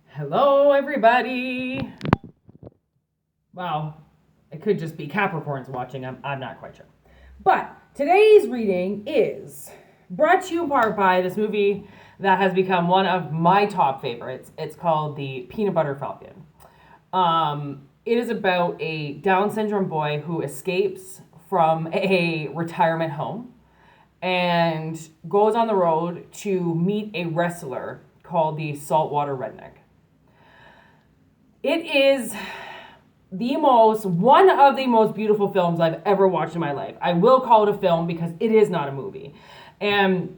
Hello, everybody. Wow, it could just be Capricorns watching. I'm not quite sure. But today's reading is brought to you in part by this movie that has become one of my top favorites. It's called The Peanut Butter Falcon. It is about a Down syndrome boy who escapes from a retirement home and goes on the road to meet a wrestler called the Saltwater Redneck. It is one of the most beautiful films I've ever watched in my life. I will call it a film because it is not a movie. And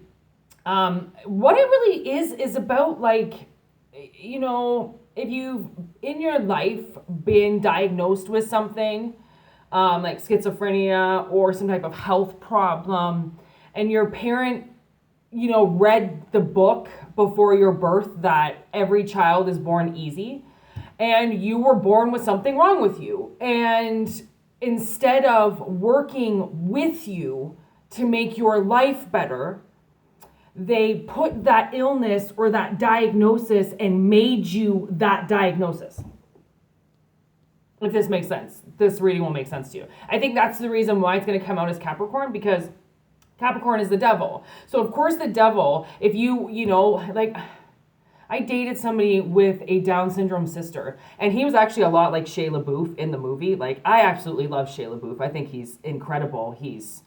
what it really is about, like, if you've in your life been diagnosed with something like schizophrenia or some type of health problem, and your parent, read the book before your birth that every child is born easy, and you were born with something wrong with you. And instead of working with you to make your life better, they put that illness or that diagnosis and made you that diagnosis. If this makes sense, this reading will make sense to you. I think that's the reason why it's going to come out as Capricorn, because Capricorn is the devil. So of course the devil, if like, I dated somebody with a Down syndrome sister, and he was actually a lot like Shia LaBeouf in the movie. Like, I absolutely love Shia LaBeouf. I think he's incredible. He's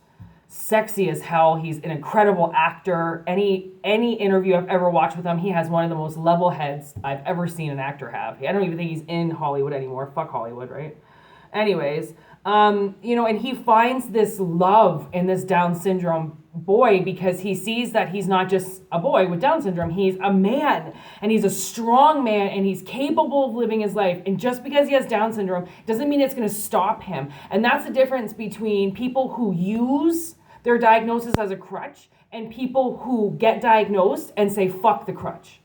sexy as hell. He's an incredible actor. Any interview I've ever watched with him, he has one of the most level heads I've ever seen an actor have. I don't even think he's in Hollywood anymore. Fuck Hollywood, right? Anyways, and he finds this love in this Down syndrome boy because he sees that he's not just a boy with Down syndrome, he's a man, and he's a strong man, and he's capable of living his life. And just because he has Down syndrome doesn't mean it's going to stop him. And that's the difference between people who use their diagnosis as a crutch and people who get diagnosed and say, fuck the crutch.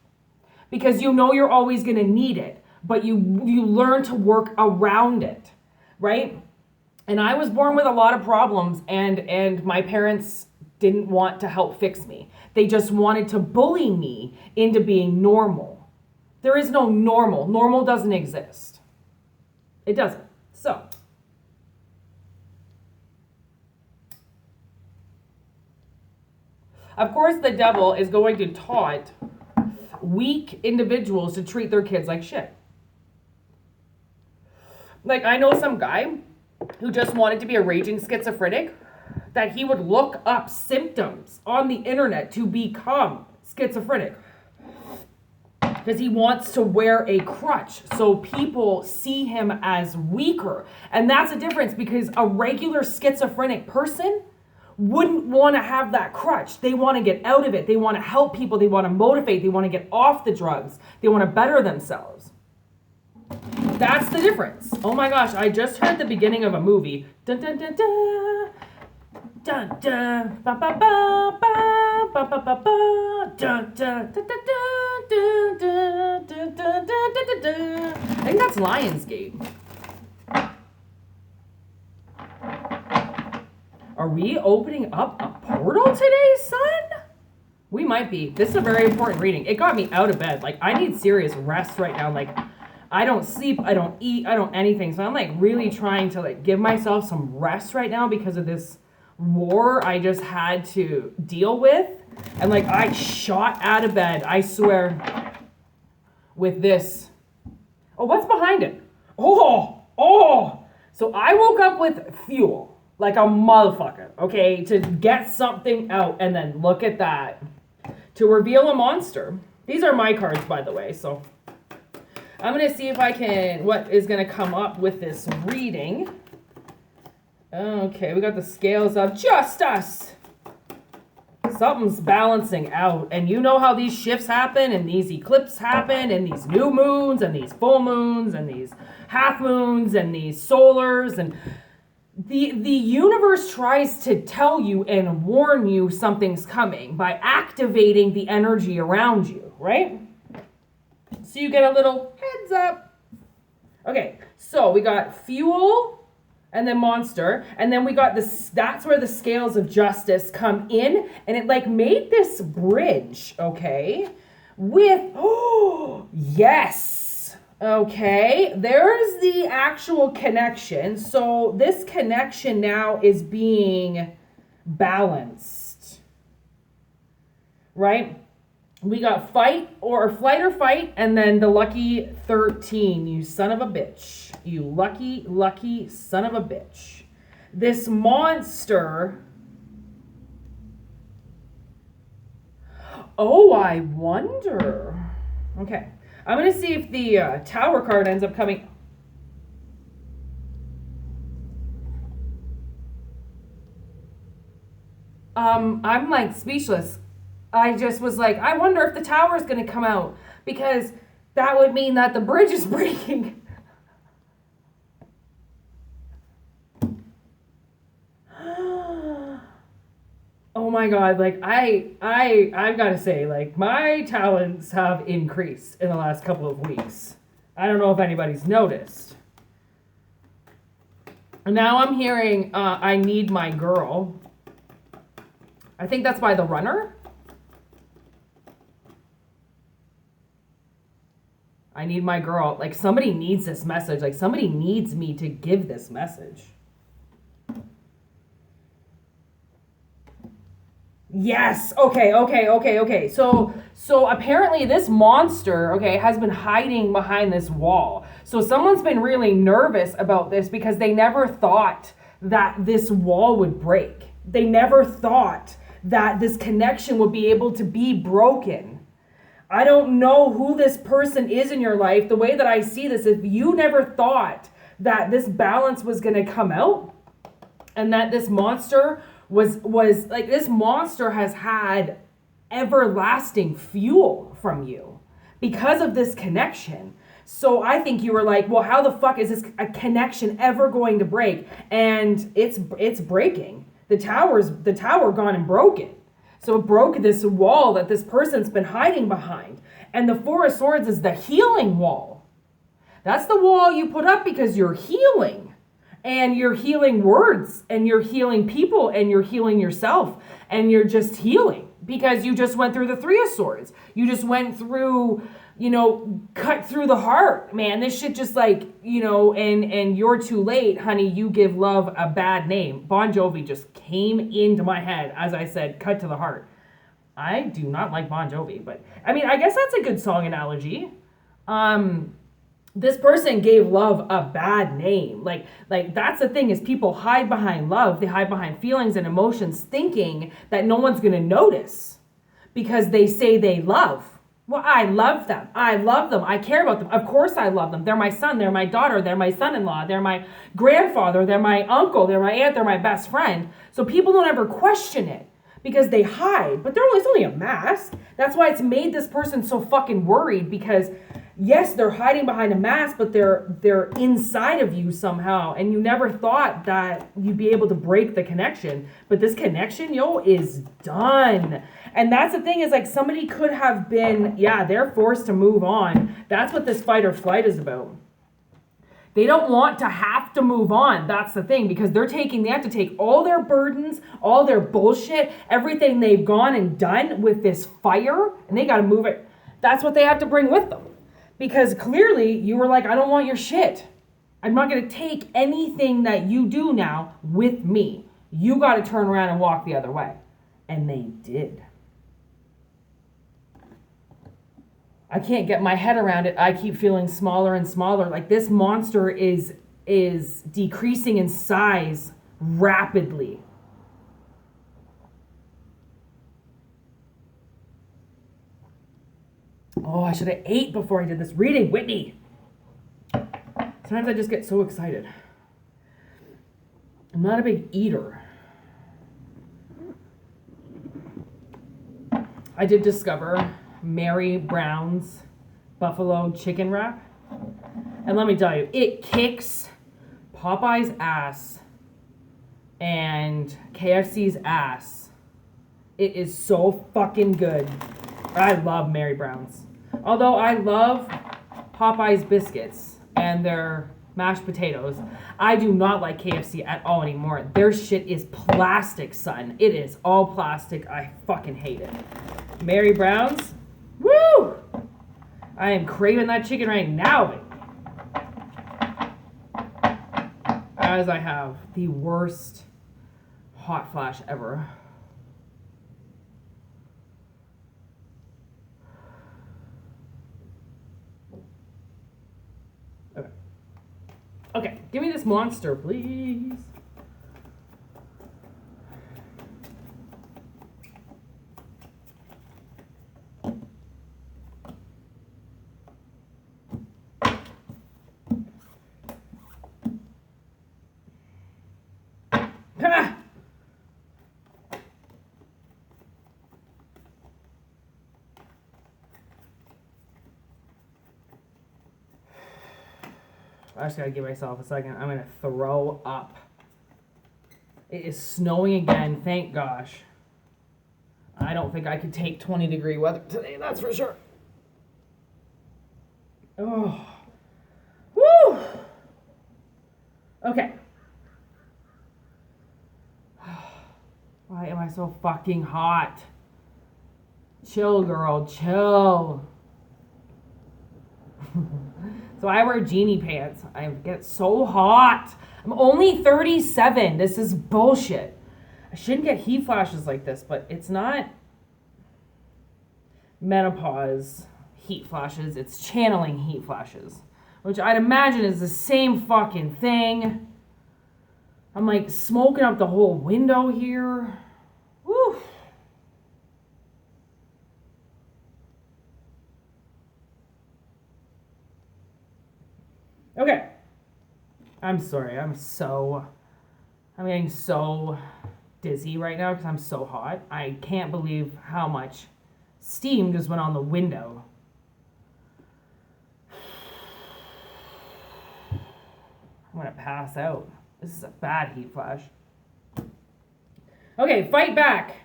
Because you're always going to need it, but you learn to work around it, right? And I was born with a lot of problems, and my parents didn't want to help fix me. They just wanted to bully me into being normal. There is no normal. Normal doesn't exist. It doesn't. So, of course, the devil is going to taunt weak individuals to treat their kids like shit. Like, I know some guy who just wanted to be a raging schizophrenic, that he would look up symptoms on the internet to become schizophrenic because he wants to wear a crutch so people see him as weaker. And that's the difference, because a regular schizophrenic person wouldn't want to have that crutch. They want to get out of it. They want to help people. They want to motivate. They want to get off the drugs. They want to better themselves. That's the difference. Oh my gosh, I just heard the beginning of a movie. Dun dun dun dun. Dun dun ba ba ba ba ba ba ba ba dun dun dun dun dun dun dun dun dun. I think that's Lionsgate. Are we opening up a portal today, son? We might be. This is a very important reading. It got me out of bed. Like, I need serious rest right now. Like, I don't sleep, I don't eat, I don't anything. So I'm like really trying to like give myself some rest right now because of this war I just had to deal with. And like, I shot out of bed, I swear, with this. Oh, what's behind it? Oh. So I woke up with fuel, like a motherfucker, okay, to get something out. And then look at that, to reveal a monster. These are my cards, by the way, so I'm going to see if I can, what is going to come up with this reading. Okay, we got the scales of justice. Something's balancing out. And you know how these shifts happen, and these eclipses happen, and these new moons, and these full moons, and these half moons, and these solars. And the universe tries to tell you and warn you something's coming by activating the energy around you, right? So you get a little heads up. Okay, so we got fuel and then monster. And then we got this, that's where the scales of justice come in. And it like made this bridge, okay? with, oh, yes. Okay, there's the actual connection. So this connection now is being balanced, right? We got flight or fight, and then the lucky 13. You son of a bitch. You lucky son of a bitch. This monster. Oh, I wonder. Okay. I'm going to see if the Tower card ends up coming. I'm like speechless. I just was like, I wonder if the Tower is going to come out, because that would mean that the bridge is breaking. Oh my God, like I've got to say, like, my talents have increased in the last couple of weeks. I don't know if anybody's noticed. And now I'm hearing I need my girl. I think that's by the Runner. I need my girl. Like, somebody needs this message. Like, somebody needs me to give this message. Yes. Okay. So apparently this monster, okay, has been hiding behind this wall. So someone's been really nervous about this because they never thought that this wall would break. They never thought that this connection would be able to be broken. I don't know who this person is in your life. The way that I see this, if you never thought that this balance was going to come out, and that this monster was like, this monster has had everlasting fuel from you because of this connection. So I think you were like, well, how the fuck is this a connection ever going to break? And it's breaking. The tower gone and broke it. So it broke this wall that this person's been hiding behind. And the Four of Swords is the healing wall. That's the wall you put up because you're healing. And you're healing words. And you're healing people. And you're healing yourself. And you're just healing. Because you just went through the Three of Swords. You just went through, cut through the heart. Man, this shit just like, and you're too late, honey. You give love a bad name. Bon Jovi just came into my head as I said, cut to the heart. I do not like Bon Jovi, but I mean, I guess that's a good song analogy. This person gave love a bad name. Like that's the thing, is people hide behind love. They hide behind feelings and emotions, thinking that no one's going to notice because they say they love. Well, I love them. I love them. I care about them. Of course I love them. They're my son. They're my daughter. They're my son-in-law. They're my grandfather. They're my uncle. They're my aunt. They're my best friend. So people don't ever question it because they hide. But it's only a mask. That's why it's made this person so fucking worried, because yes, they're hiding behind a mask, but they're inside of you somehow. And you never thought that you'd be able to break the connection. But this connection, is done. And that's the thing, is like, somebody could have been, they're forced to move on. That's what this fight or flight is about. They don't want to have to move on. That's the thing, because they have to take all their burdens, all their bullshit, everything they've gone and done with this fire, and they got to move it. That's what they have to bring with them. Because clearly you were like, I don't want your shit. I'm not going to take anything that you do now with me. You got to turn around and walk the other way. And they did. I can't get my head around it. I keep feeling smaller and smaller. Like, this monster is decreasing in size rapidly. Oh, I should have ate before I did this reading, Whitney. Sometimes I just get so excited. I'm not a big eater. I did discover Mary Brown's buffalo chicken wrap. And let me tell you, it kicks Popeye's ass and KFC's ass. It is so fucking good. I love Mary Brown's. Although I love Popeye's biscuits and their mashed potatoes, I do not like KFC at all anymore. Their shit is plastic, son. It is all plastic. I fucking hate it. Mary Brown's, Woo! I am craving that chicken right now, baby. As I have the worst hot flash ever. Okay. Okay, give me this monster, please. Ah! I just gotta give myself a second. I'm gonna throw up. It is snowing again, thank gosh. I don't think I could take 20-degree weather today, that's for sure. Oh. Woo! Okay. Why am I so fucking hot? Chill, girl, chill. So I wear genie pants. I get so hot. I'm only 37. This is bullshit. I shouldn't get heat flashes like this, but it's not menopause heat flashes. It's channeling heat flashes, which I'd imagine is the same fucking thing. I'm like smoking up the whole window here. Woo. Okay. I'm sorry. I'm getting so dizzy right now because I'm so hot. I can't believe how much steam just went on the window. I'm gonna pass out. This is a bad heat flash. Okay, fight back.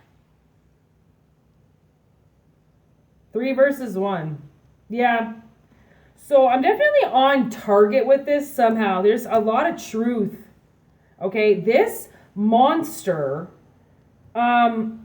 3 versus 1. Yeah. So I'm definitely on target with this somehow. There's a lot of truth. Okay, this monster,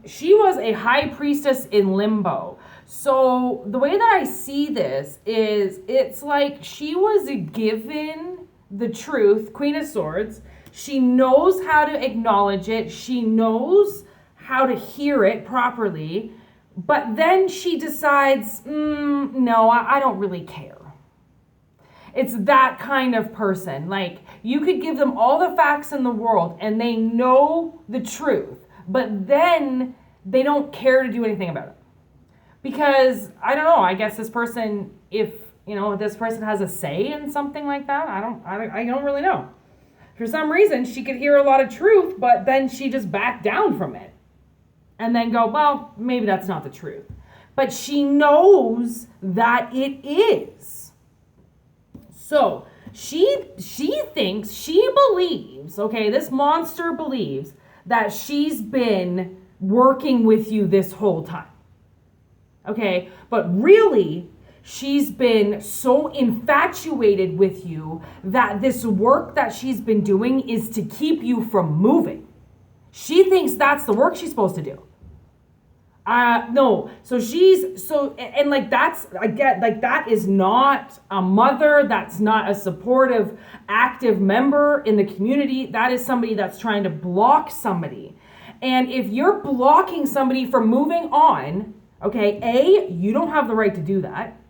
she was a high priestess in limbo. So the way that I see this is it's like she was given the truth, Queen of Swords. She knows how to acknowledge it. She knows how to hear it properly. But then she decides, no, I don't really care. It's that kind of person. Like, you could give them all the facts in the world and they know the truth, but then they don't care to do anything about it. Because, I don't know, I guess this person, if this person has a say in something like that, I don't really know. For some reason, she could hear a lot of truth, but then she just backed down from it. And then go, well, maybe that's not the truth. But she knows that it is. So she thinks, she believes, okay, this monster believes that she's been working with you this whole time. Okay, but really, she's been so infatuated with you that this work that she's been doing is to keep you from moving. She thinks that's the work she's supposed to do. No. So that is not a mother. That's not a supportive, active member in the community. That is somebody that's trying to block somebody. And if you're blocking somebody from moving on, okay, A, you don't have the right to do that.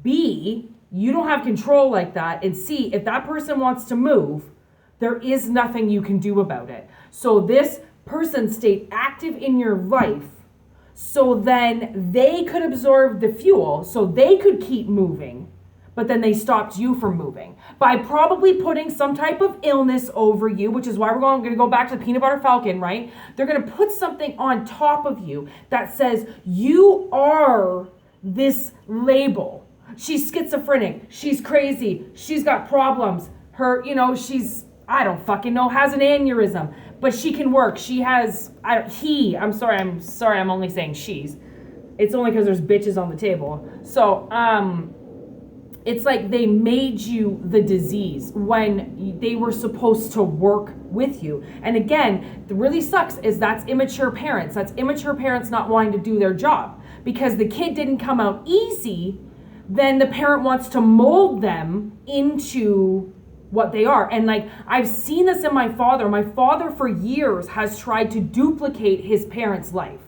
B, you don't have control like that. And C, if that person wants to move, there is nothing you can do about it. So this person stayed active in your life so then they could absorb the fuel so they could keep moving, but then they stopped you from moving by probably putting some type of illness over you, which is why we're going to go back to the peanut butter falcon, right? They're going to put something on top of you that says you are this label. She's schizophrenic. She's crazy. She's got problems. She's, I don't fucking know, has an aneurysm. But she can work. She has, I'm sorry, I'm only saying she's. It's only because there's bitches on the table. So, it's like they made you the disease when they were supposed to work with you. And again, what really sucks is that's immature parents. That's immature parents not wanting to do their job. because the kid didn't come out easy, then the parent wants to mold them into what they are. And like, I've seen this in my father. My father for years has tried to duplicate his parents' life,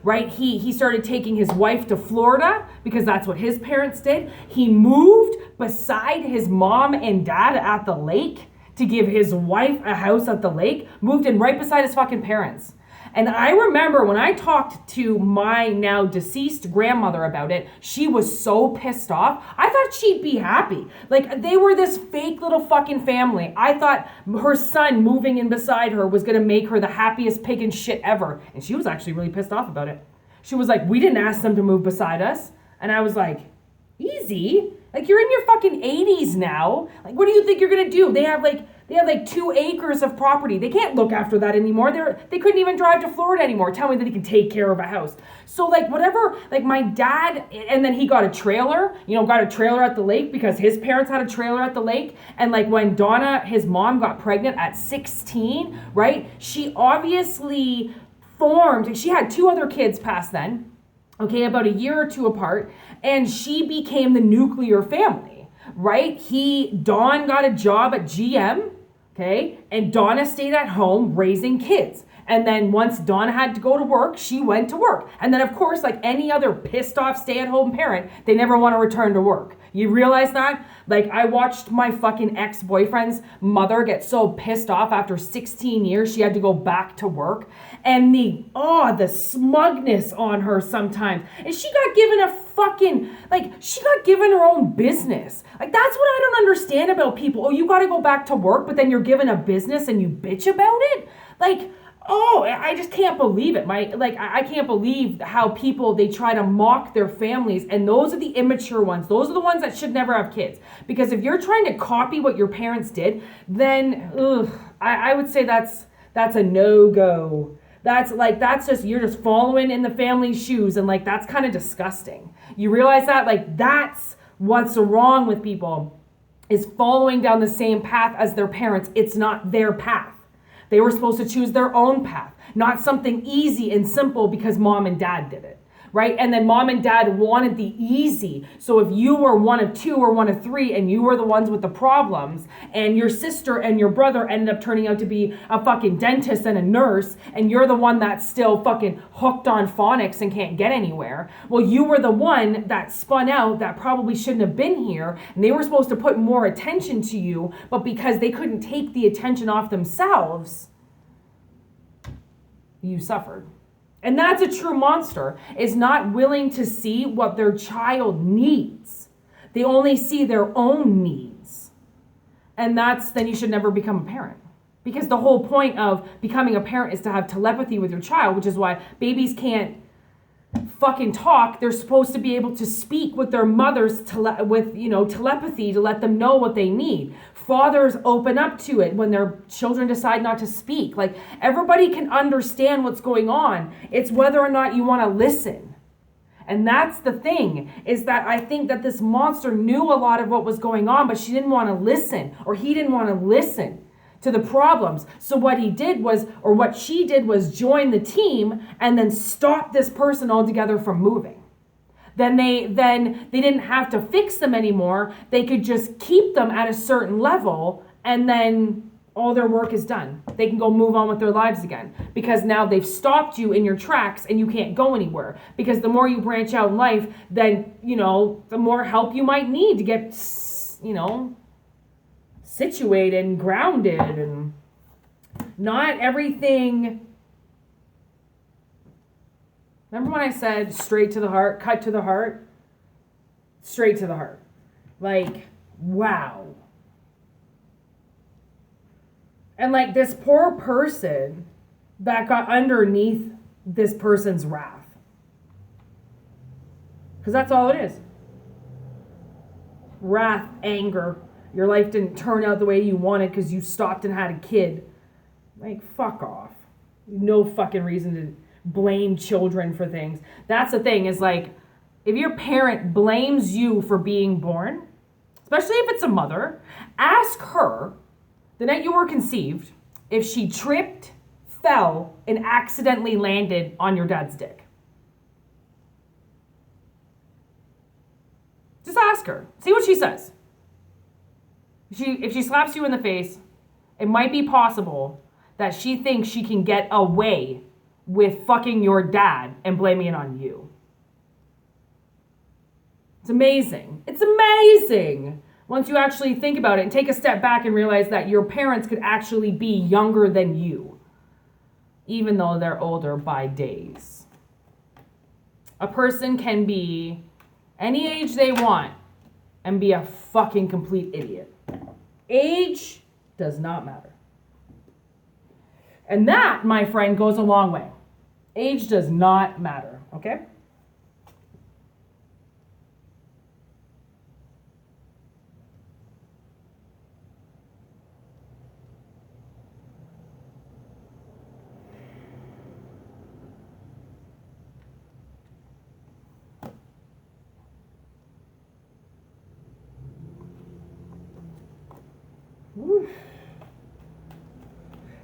right? He started taking his wife to Florida because that's what his parents did. He moved beside his mom and dad at the lake to give his wife a house at the lake, moved in right beside his fucking parents. And I remember when I talked to my now deceased grandmother about it, she was so pissed off. I thought she'd be happy. Like, they were this fake little fucking family. I thought her son moving in beside her was gonna make her the happiest pig in shit ever. And she was actually really pissed off about it. She was like, we didn't ask them to move beside us. And I was like, easy? Like, you're in your fucking 80s now. Like, what do you think you're gonna do? They have like 2 acres of property. They can't look after that anymore. They couldn't even drive to Florida anymore. Tell me that he can take care of a house. So like whatever, like my dad, and then he got a trailer, got a trailer at the lake because his parents had a trailer at the lake. And like when Donna, his mom, got pregnant at 16, right? She obviously formed, she had 2 other kids past then, okay, about a year or 2 apart. And she became the nuclear family, right? Don got a job at GM, okay? And Donna stayed at home raising kids. And then once Donna had to go to work, she went to work. And then of course, like any other pissed off stay-at-home parent, they never want to return to work. You realize that? Like, I watched my fucking ex-boyfriend's mother get so pissed off after 16 years she had to go back to work. And the smugness on her sometimes. And she got given she got given her own business. Like, that's what I don't understand about people. Oh, you got to go back to work, but then you're given a business and you bitch about it? Like, I just can't believe it. I can't believe how people, they try to mock their families, and those are the immature ones. Those are the ones that should never have kids. Because if you're trying to copy what your parents did, then I would say that's a no-go. That's just, you're just following in the family's shoes, and like, that's kind of disgusting. You realize that? Like, that's what's wrong with people, is following down the same path as their parents. It's not their path. They were supposed to choose their own path, not something easy and simple because mom and dad did it, right? And then mom and dad wanted the easy. So if you were one of 2 or one of 3 and you were the ones with the problems, and your sister and your brother ended up turning out to be a fucking dentist and a nurse, and you're the one that's still fucking hooked on phonics and can't get anywhere, well, you were the one that spun out that probably shouldn't have been here, and they were supposed to put more attention to you, but because they couldn't take the attention off themselves, you suffered. And that's a true monster, is not willing to see what their child needs. They only see their own needs. And then you should never become a parent. Because the whole point of becoming a parent is to have telepathy with your child, which is why babies can't fucking talk. They're supposed to be able to speak with their mothers telepathy to let them know what they need. Fathers open up to it when their children decide not to speak. Like, everybody can understand what's going on. It's whether or not you want to listen. And that's the thing, is that I think that this monster knew a lot of what was going on, but she didn't want to listen, or he didn't want to listen to the problems. So what she did was join the team and then stop this person altogether from moving. Then they didn't have to fix them anymore. They could just keep them at a certain level, and then all their work is done. They can go move on with their lives again, because now they've stopped you in your tracks and you can't go anywhere. Because the more you branch out in life, then, the more help you might need to get, situated and grounded, and not everything. Remember when I said straight to the heart, cut to the heart? Straight to the heart. Like, wow. And like, this poor person that got underneath this person's wrath. Because that's all it is. Wrath, anger. Your life didn't turn out the way you wanted because you stopped and had a kid. Like, fuck off. No fucking reason to blame children for things. That's the thing, is like, if your parent blames you for being born, especially if it's a mother, ask her the night you were conceived if she tripped, fell, and accidentally landed on your dad's dick. her. See what she says. If she slaps you in the face, it might be possible that she thinks she can get away with fucking your dad and blaming it on you. It's amazing. It's amazing. Once you actually think about it and take a step back and realize that your parents could actually be younger than you, even though they're older by days. A person can be any age they want and be a fucking complete idiot. Age does not matter. And that, my friend, goes a long way. Age does not matter, okay?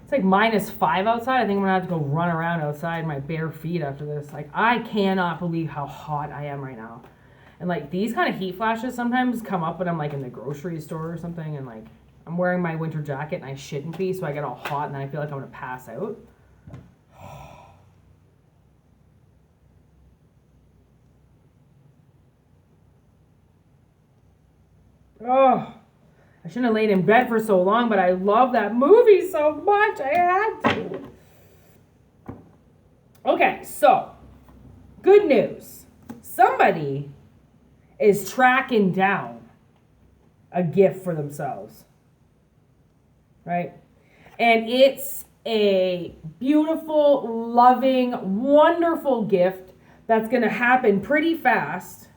It's like -5 outside. I think I'm gonna have to go run around outside in my bare feet after this. Like, I cannot believe how hot I am right now. And like these kind of heat flashes sometimes come up when I'm like in the grocery store or something, and like I'm wearing my winter jacket and I shouldn't be, so I get all hot and then I feel like I'm gonna pass out. Oh, I shouldn't have laid in bed for so long, but I love that movie so much. I had to. Okay, so good news. Somebody is tracking down a gift for themselves, right? And it's a beautiful, loving, wonderful gift that's going to happen pretty fast.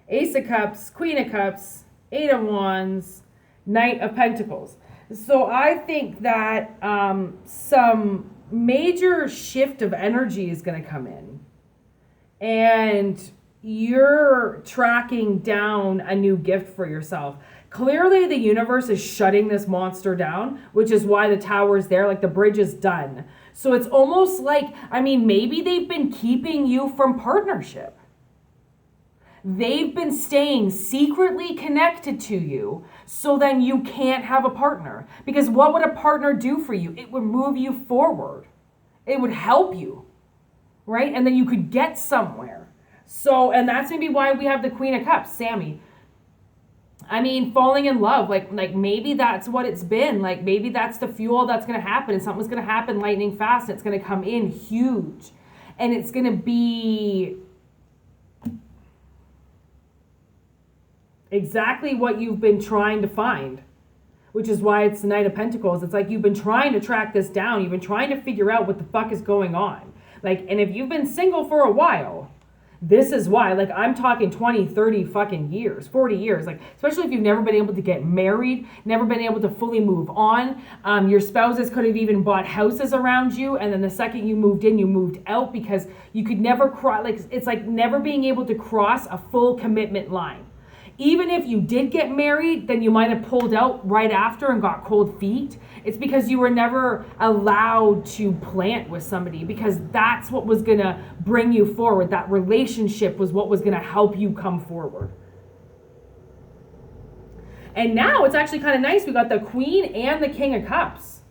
Ace of Cups, Queen of Cups, Eight of Wands, Knight of Pentacles. So I think that some major shift of energy is going to come in. And you're tracking down a new gift for yourself. Clearly the universe is shutting this monster down, which is why the tower's there, like the bridge is done. So it's almost like, I mean, maybe they've been keeping you from partnership. They've been staying secretly connected to you so then you can't have a partner. Because what would a partner do for you? It would move you forward. It would help you, right? And then you could get somewhere. So, and that's maybe why we have the Queen of Cups, Sammy. I mean, falling in love, like maybe that's what it's been. Like maybe that's the fuel that's going to happen, and something's going to happen lightning fast. And it's going to come in huge, and it's going to be exactly what you've been trying to find, which is why it's the Knight of Pentacles. It's like you've been trying to track this down. You've been trying to figure out what the fuck is going on. Like, and if you've been single for a while, this is why. Like, I'm talking 20, 30 fucking years, 40 years. Like, especially if you've never been able to get married, never been able to fully move on. Your spouses could have even bought houses around you. And then the second you moved in, you moved out because you could never cross. Like, it's like never being able to cross a full commitment line. Even if you did get married, then you might have pulled out right after and got cold feet. It's because you were never allowed to plant with somebody, because that's what was going to bring you forward. That relationship was what was going to help you come forward. And now it's actually kind of nice. We got the Queen and the King of Cups.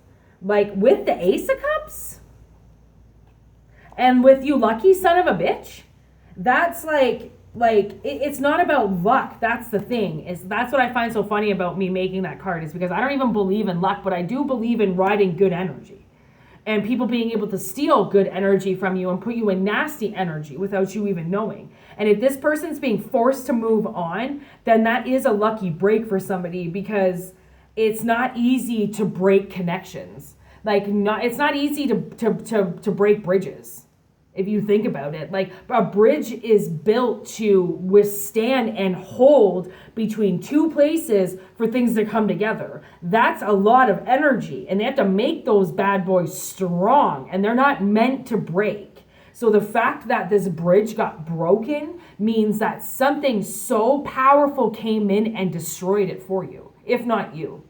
Like with the Ace of Cups and with you lucky son of a bitch, that's like it's not about luck. That's the thing. That's what I find so funny about me making that card, is because I don't even believe in luck, but I do believe in riding good energy and people being able to steal good energy from you and put you in nasty energy without you even knowing. And if this person's being forced to move on, then that is a lucky break for somebody, because it's not easy to break connections. It's not easy to break bridges. If you think about it, like a bridge is built to withstand and hold between two places for things to come together. That's a lot of energy, and they have to make those bad boys strong, and they're not meant to break. So the fact that this bridge got broken means that something so powerful came in and destroyed it for you, if not you.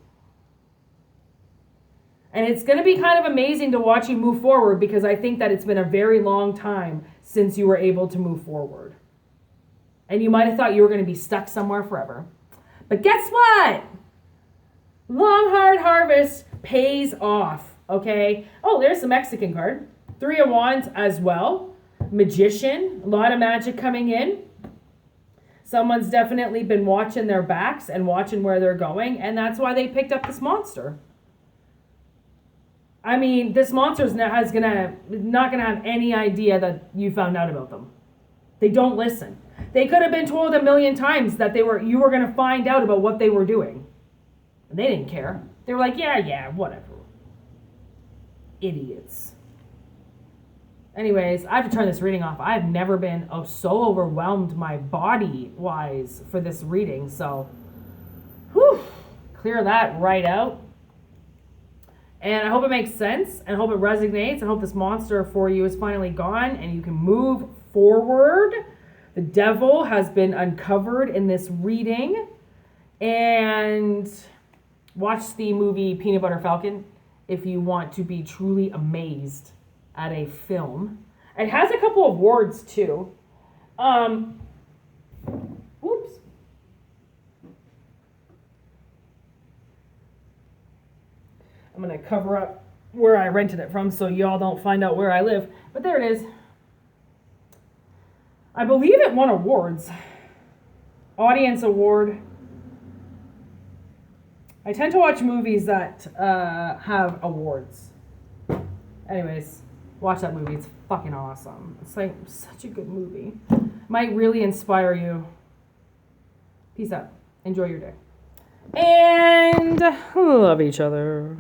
And it's going to be kind of amazing to watch you move forward, because I think that it's been a very long time since you were able to move forward. And you might have thought you were going to be stuck somewhere forever. But guess what? Long hard harvest pays off, okay? Oh, there's the Mexican card. 3 of Wands as well. Magician, a lot of magic coming in. Someone's definitely been watching their backs and watching where they're going, and that's why they picked up this monster. I mean, this monster's not gonna have any idea that you found out about them. They don't listen. They could have been told a million times that you were gonna find out about what they were doing. And they didn't care. They were like, yeah, whatever. Idiots. Anyways, I have to turn this reading off. I've never been so overwhelmed my body-wise for this reading. So, clear that right out. And I hope it makes sense. And I hope it resonates. I hope this monster for you is finally gone and you can move forward. The devil has been uncovered in this reading. And watch the movie Peanut Butter Falcon if you want to be truly amazed at a film. It has a couple of awards too. Oops. I'm gonna cover up where I rented it from so y'all don't find out where I live. But there it is. I believe it won awards. Audience award. I tend to watch movies that have awards. Anyways, watch that movie. It's fucking awesome. It's like such a good movie. Might really inspire you. Peace out. Enjoy your day. And love each other.